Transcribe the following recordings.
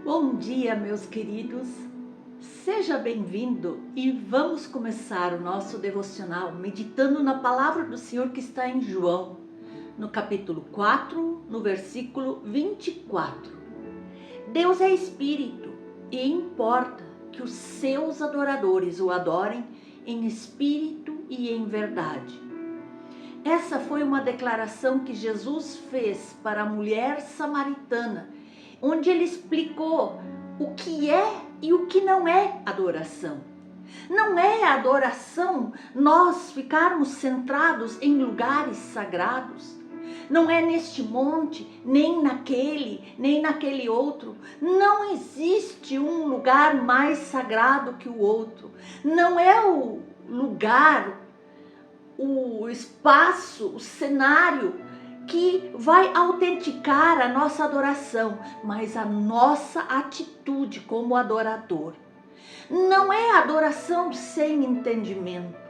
Bom dia, meus queridos. Seja bem-vindo e vamos começar o nosso devocional meditando na palavra do Senhor que está em João, no capítulo 4, no versículo 24. Deus é espírito e importa que os seus adoradores o adorem em espírito e em verdade. Essa foi uma declaração que Jesus fez para a mulher samaritana, onde ele explicou o que é e o que não é adoração. Não é adoração nós ficarmos centrados em lugares sagrados. Não é neste monte, nem naquele outro. Não existe um lugar mais sagrado que o outro. Não é o lugar, o espaço, o cenário que vai autenticar a nossa adoração, mas a nossa atitude como adorador. Não é adoração sem entendimento.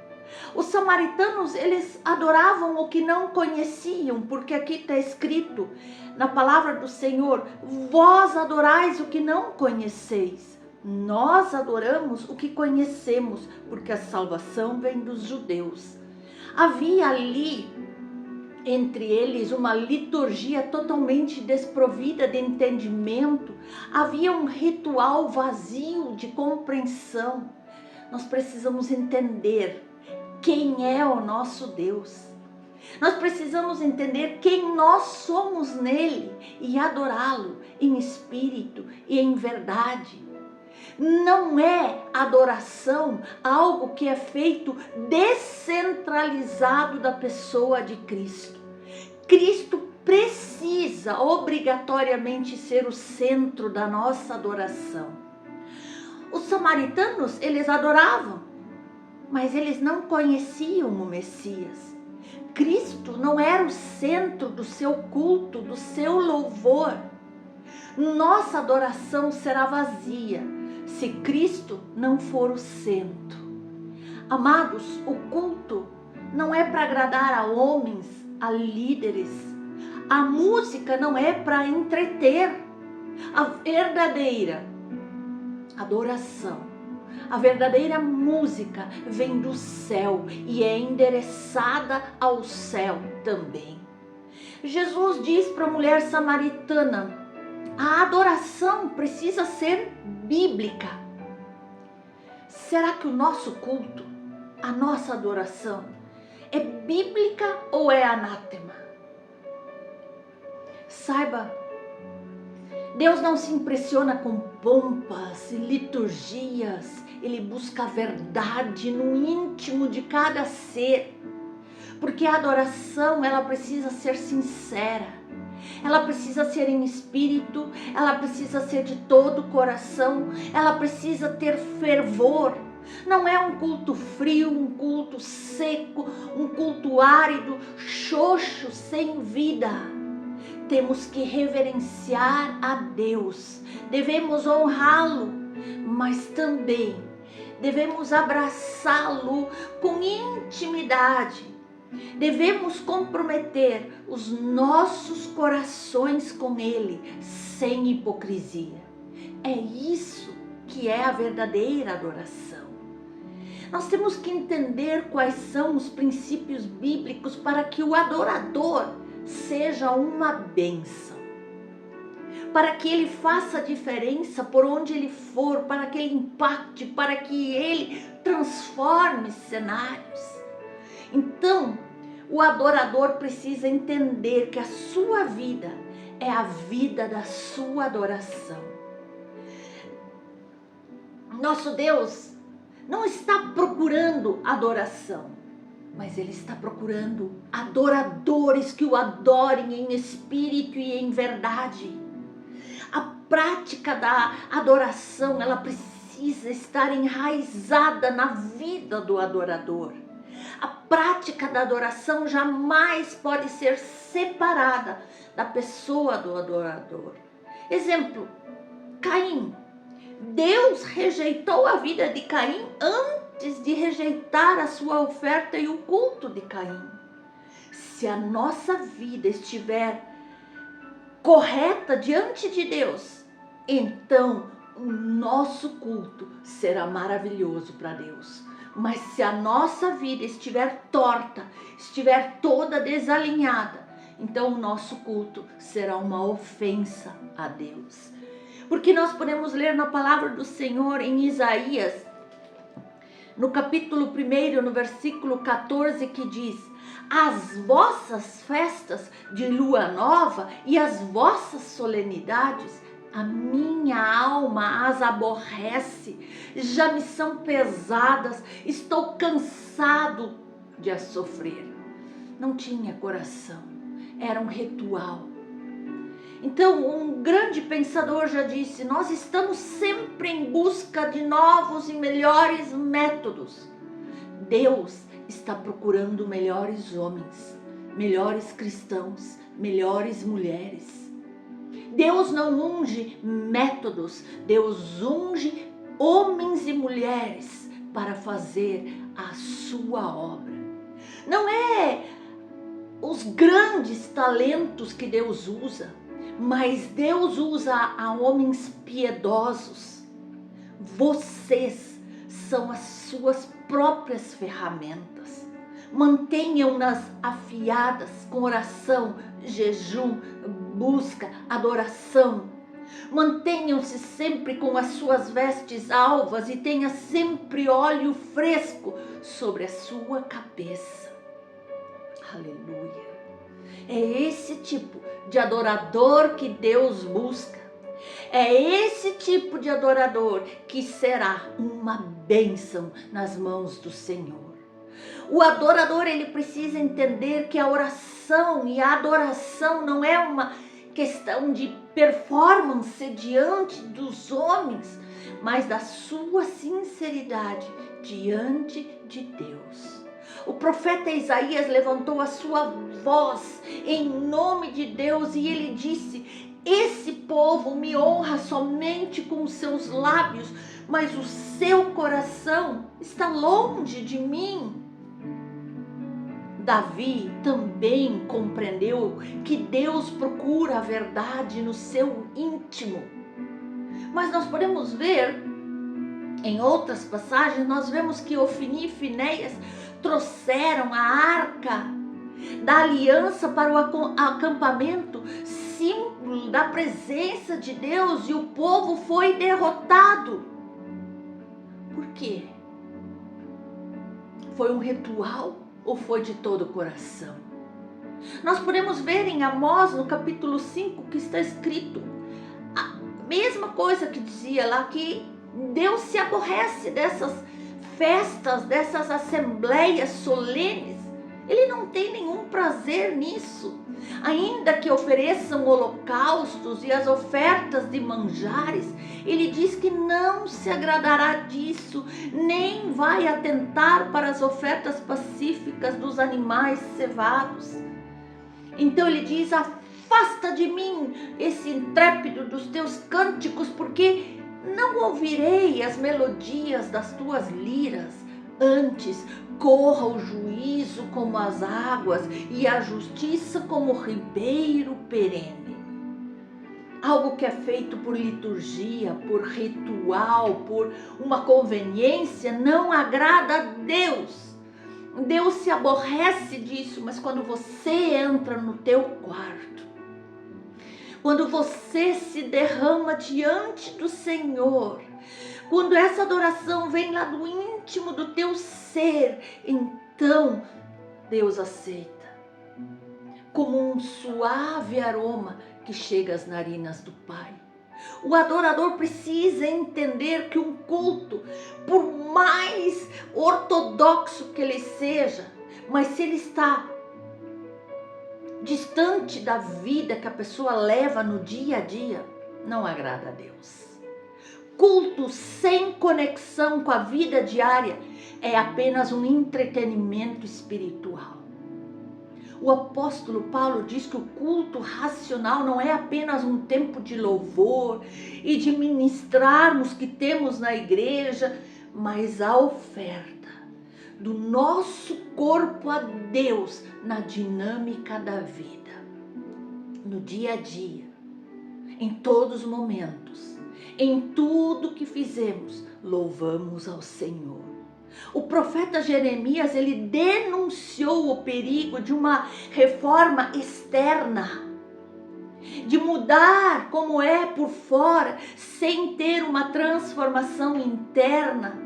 Os samaritanos, eles adoravam o que não conheciam, porque aqui está escrito na palavra do Senhor: vós adorais o que não conheceis. Nós adoramos o que conhecemos, porque a salvação vem dos judeus. Havia ali entre eles uma liturgia totalmente desprovida de entendimento, havia um ritual vazio de compreensão. Nós precisamos entender quem é o nosso Deus. Nós precisamos entender quem nós somos nele e adorá-lo em espírito e em verdade. Não é adoração algo que é feito descentralizado da pessoa de Cristo. Cristo precisa obrigatoriamente ser o centro da nossa adoração. Os samaritanos, eles adoravam, mas eles não conheciam o Messias. Cristo não era o centro do seu culto, do seu louvor. Nossa adoração será vazia se Cristo não for o centro. Amados, o culto não é para agradar a homens, a líderes. A música não é para entreter. A verdadeira adoração, a verdadeira música vem do céu e é endereçada ao céu também. Jesus diz para a mulher samaritana: a adoração precisa ser bíblica. Será que o nosso culto, a nossa adoração, é bíblica ou é anátema? Saiba, Deus não se impressiona com pompas e liturgias. Ele busca a verdade no íntimo de cada ser. Porque a adoração, ela precisa ser sincera. Ela precisa ser em espírito, ela precisa ser de todo o coração, ela precisa ter fervor. Não é um culto frio, um culto seco, um culto árido, xoxo, sem vida. Temos que reverenciar a Deus, devemos honrá-lo, mas também devemos abraçá-lo com intimidade. Devemos comprometer os nossos corações com Ele, sem hipocrisia. É isso que é a verdadeira adoração. Nós temos que entender quais são os princípios bíblicos para que o adorador seja uma bênção. Para que ele faça diferença por onde ele for, para que ele impacte, para que ele transforme cenários. Então, o adorador precisa entender que a sua vida é a vida da sua adoração. Nosso Deus não está procurando adoração, mas Ele está procurando adoradores que o adorem em espírito e em verdade. A prática da adoração, ela precisa estar enraizada na vida do adorador. A prática da adoração jamais pode ser separada da pessoa do adorador. Exemplo, Caim. Deus rejeitou a vida de Caim antes de rejeitar a sua oferta e o culto de Caim. Se a nossa vida estiver correta diante de Deus, então o nosso culto será maravilhoso para Deus. Mas se a nossa vida estiver torta, estiver toda desalinhada, então o nosso culto será uma ofensa a Deus. Porque nós podemos ler na palavra do Senhor em Isaías, no capítulo 1, no versículo 14, que diz: as vossas festas de lua nova e as vossas solenidades, a minha alma as aborrece, já me são pesadas, estou cansado de as sofrer. Não tinha coração, era um ritual. Então, um grande pensador já disse: nós estamos sempre em busca de novos e melhores métodos. Deus está procurando melhores homens, melhores cristãos, melhores mulheres. Deus não unge métodos, Deus unge homens e mulheres para fazer a sua obra. Não é os grandes talentos que Deus usa, mas Deus usa a homens piedosos. Vocês são as suas próprias ferramentas. Mantenham-nas afiadas com oração, jejum, busca, adoração. Mantenham-se sempre com as suas vestes alvas e tenha sempre óleo fresco sobre a sua cabeça. Aleluia! É esse tipo de adorador que Deus busca. É esse tipo de adorador que será uma bênção nas mãos do Senhor. O adorador, ele precisa entender que a oração e a adoração não é uma questão de performance diante dos homens, mas da sua sinceridade diante de Deus. O profeta Isaías levantou a sua voz em nome de Deus e ele disse: esse povo me honra somente com os seus lábios, mas o seu coração está longe de mim. Davi também compreendeu que Deus procura a verdade no seu íntimo. Mas nós podemos ver, em outras passagens, nós vemos que Ofni e Finéias trouxeram a arca da aliança para o acampamento, símbolo da presença de Deus, e o povo foi derrotado. Por quê? Foi um ritual ou foi de todo o coração? Nós podemos ver em Amós, no capítulo 5, que está escrito a mesma coisa que dizia lá, que Deus se aborrece dessas festas, dessas assembleias solenes. Ele não tem nenhum prazer nisso. Ainda que ofereçam holocaustos e as ofertas de manjares, ele diz que não se agradará disso, nem vai atentar para as ofertas pacíficas dos animais cevados. Então ele diz: afasta de mim esse intrépido dos teus cânticos, porque não ouvirei as melodias das tuas liras. Antes, corra o juízo como as águas e a justiça como o ribeiro perene. Algo que é feito por liturgia, por ritual, por uma conveniência, não agrada a Deus. Deus se aborrece disso, mas quando você entra no teu quarto, quando você se derrama diante do Senhor, quando essa adoração vem lá do íntimo do teu ser, então Deus aceita como um suave aroma que chega às narinas do Pai. O adorador precisa entender que um culto, por mais ortodoxo que ele seja, mas se ele está distante da vida que a pessoa leva no dia a dia, não agrada a Deus. Culto sem conexão com a vida diária é apenas um entretenimento espiritual. O apóstolo Paulo diz que o culto racional não é apenas um tempo de louvor e de ministrarmos que temos na igreja, mas a oferta do nosso corpo a Deus na dinâmica da vida, no dia a dia. Em todos os momentos, em tudo que fizemos, louvamos ao Senhor. O profeta Jeremias, ele denunciou o perigo de uma reforma externa, de mudar como é por fora, sem ter uma transformação interna.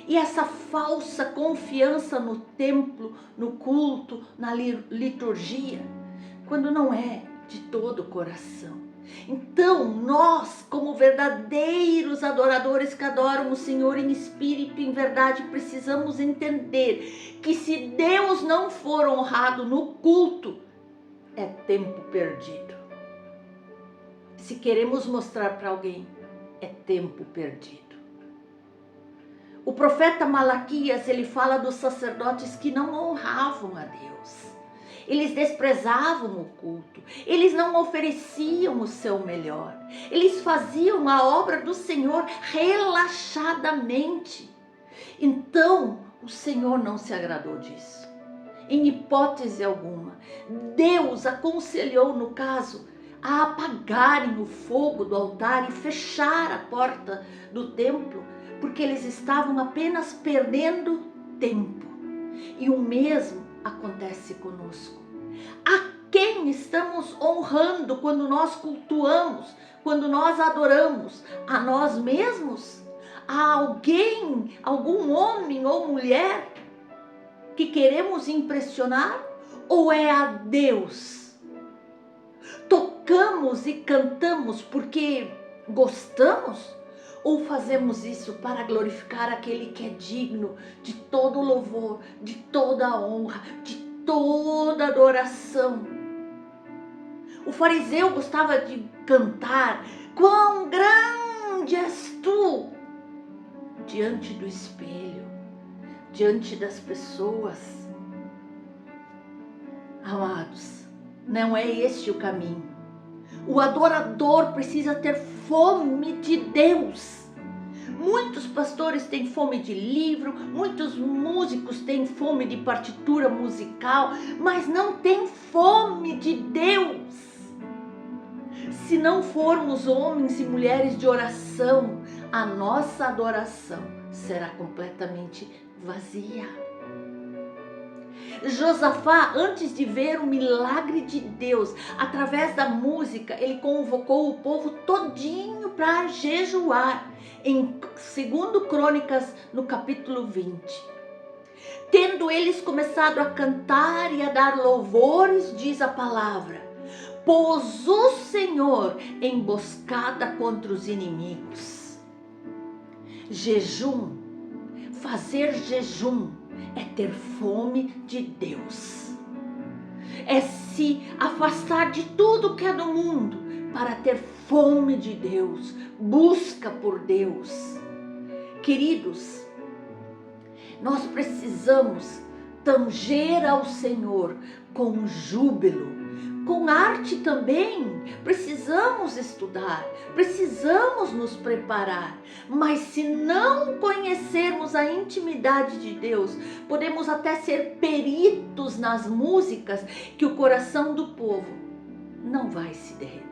E essa falsa confiança no templo, no culto, na liturgia, quando não é de todo o coração. Então, nós, como verdadeiros adoradores que adoram o Senhor em espírito e em verdade, precisamos entender que se Deus não for honrado no culto, é tempo perdido. Se queremos mostrar para alguém, é tempo perdido. O profeta Malaquias, ele fala dos sacerdotes que não honravam a Deus. Eles desprezavam o culto, eles não ofereciam o seu melhor, eles faziam a obra do Senhor relaxadamente. Então, o Senhor não se agradou disso, em hipótese alguma. Deus aconselhou, no caso, a apagarem o fogo do altar e fechar a porta do templo, porque eles estavam apenas perdendo tempo. E o mesmo acontece conosco. A quem estamos honrando quando nós cultuamos, quando nós adoramos? A nós mesmos? A alguém, algum homem ou mulher que queremos impressionar? Ou é a Deus? Tocamos e cantamos porque gostamos? Ou fazemos isso para glorificar aquele que é digno de todo louvor, de toda honra, de toda adoração? O fariseu gostava de cantar: quão grande és tu! Diante do espelho, diante das pessoas. Amados, não é este o caminho. O adorador precisa ter fome de Deus. Muitos pastores têm fome de livro, muitos músicos têm fome de partitura musical, mas não têm fome de Deus. Se não formos homens e mulheres de oração, a nossa adoração será completamente vazia. Josafá, antes de ver o milagre de Deus, através da música, ele convocou o povo todinho para jejuar, em 2 Crônicas, no capítulo 20. Tendo eles começado a cantar e a dar louvores, diz a palavra, pôs o Senhor emboscada contra os inimigos. Jejum, fazer jejum, é ter fome de Deus. É se afastar de tudo que é do mundo para ter fome de Deus, busca por Deus. Queridos, nós precisamos tanger ao Senhor com júbilo, com arte também. Precisamos estudar, precisamos nos preparar, mas se não conhecermos a intimidade de Deus, podemos até ser peritos nas músicas, que o coração do povo não vai se derreter.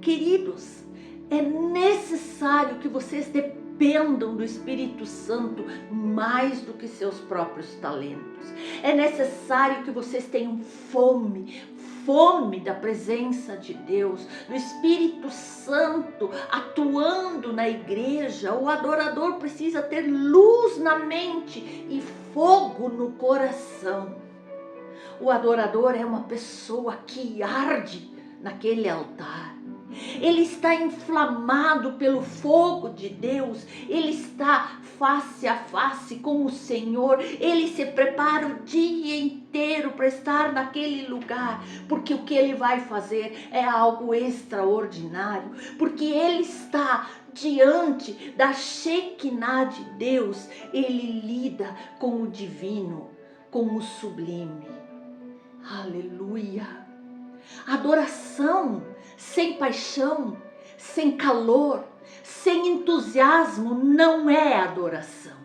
Queridos, é necessário que vocês dependam do Espírito Santo mais do que seus próprios talentos. É necessário que vocês tenham fome da presença de Deus, do Espírito Santo atuando na igreja. O adorador precisa ter luz na mente e fogo no coração. O adorador é uma pessoa que arde naquele altar. Ele está inflamado pelo fogo de Deus, ele está face a face com o Senhor, ele se prepara o dia inteiro para estar naquele lugar, porque o que ele vai fazer é algo extraordinário, porque ele está diante da Shekinah de Deus, ele lida com o divino, com o sublime. Aleluia! Adoração sem paixão, sem calor, sem entusiasmo não é adoração.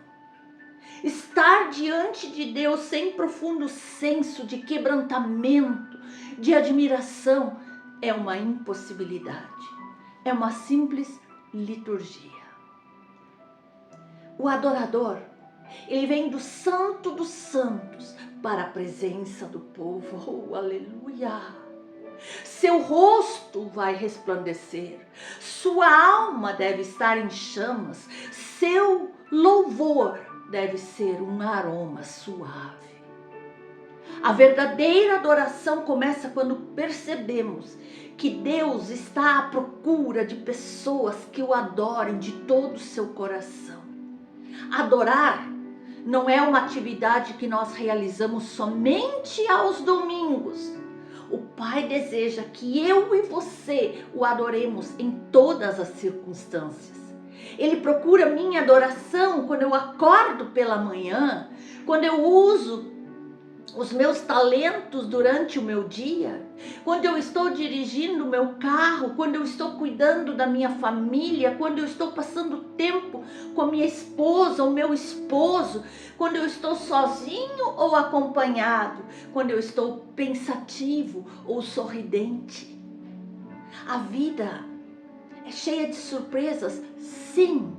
Estar diante de Deus sem profundo senso de quebrantamento, de admiração, é uma impossibilidade, é uma simples liturgia. O adorador, ele vem do Santo dos Santos para a presença do povo. Oh, aleluia! Seu rosto vai resplandecer, sua alma deve estar em chamas, seu louvor deve ser um aroma suave. A verdadeira adoração começa quando percebemos que Deus está à procura de pessoas que o adorem de todo o seu coração. Adorar não é uma atividade que nós realizamos somente aos domingos. O Pai deseja que eu e você o adoremos em todas as circunstâncias. Ele procura minha adoração quando eu acordo pela manhã, quando eu uso os meus talentos durante o meu dia, quando eu estou dirigindo o meu carro, quando eu estou cuidando da minha família, quando eu estou passando tempo com a minha esposa, o meu esposo, quando eu estou sozinho ou acompanhado, quando eu estou pensativo ou sorridente. A vida é cheia de surpresas, sim,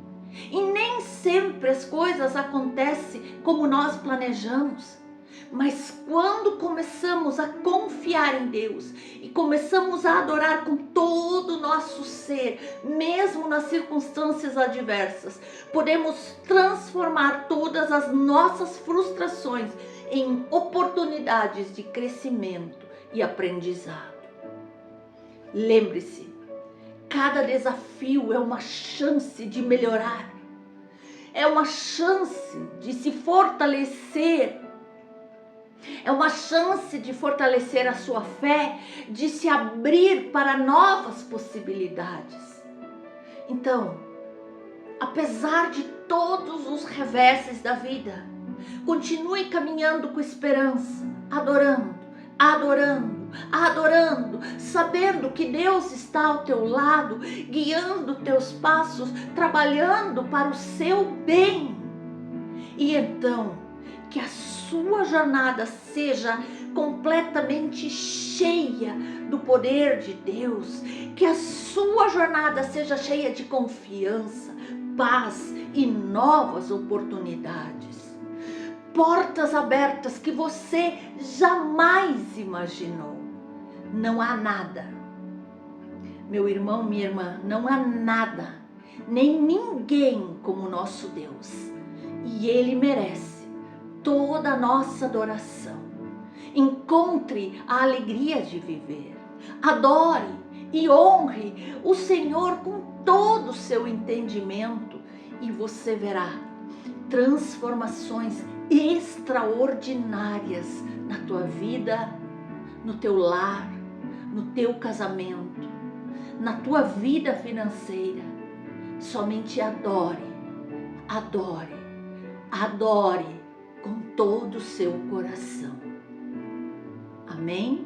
e nem sempre as coisas acontecem como nós planejamos. Mas quando começamos a confiar em Deus e começamos a adorar com todo o nosso ser, mesmo nas circunstâncias adversas, podemos transformar todas as nossas frustrações em oportunidades de crescimento e aprendizado. Lembre-se, cada desafio é uma chance de melhorar, é uma chance de se fortalecer. É uma chance de fortalecer a sua fé, de se abrir para novas possibilidades. Então, apesar de todos os reveses da vida, continue caminhando com esperança, adorando, adorando, adorando, sabendo que Deus está ao teu lado, guiando teus passos, trabalhando para o seu bem. E então, que a sua jornada seja completamente cheia do poder de Deus, que a sua jornada seja cheia de confiança, paz e novas oportunidades. Portas abertas que você jamais imaginou. Não há nada, meu irmão, minha irmã, não há nada, nem ninguém como nosso Deus. E Ele merece toda a nossa adoração. Encontre a alegria de viver. Adore e honre o Senhor com todo o seu entendimento e você verá transformações extraordinárias na tua vida, no teu lar, no teu casamento, na tua vida financeira. Somente adore, adore, adore com todo o seu coração. Amém?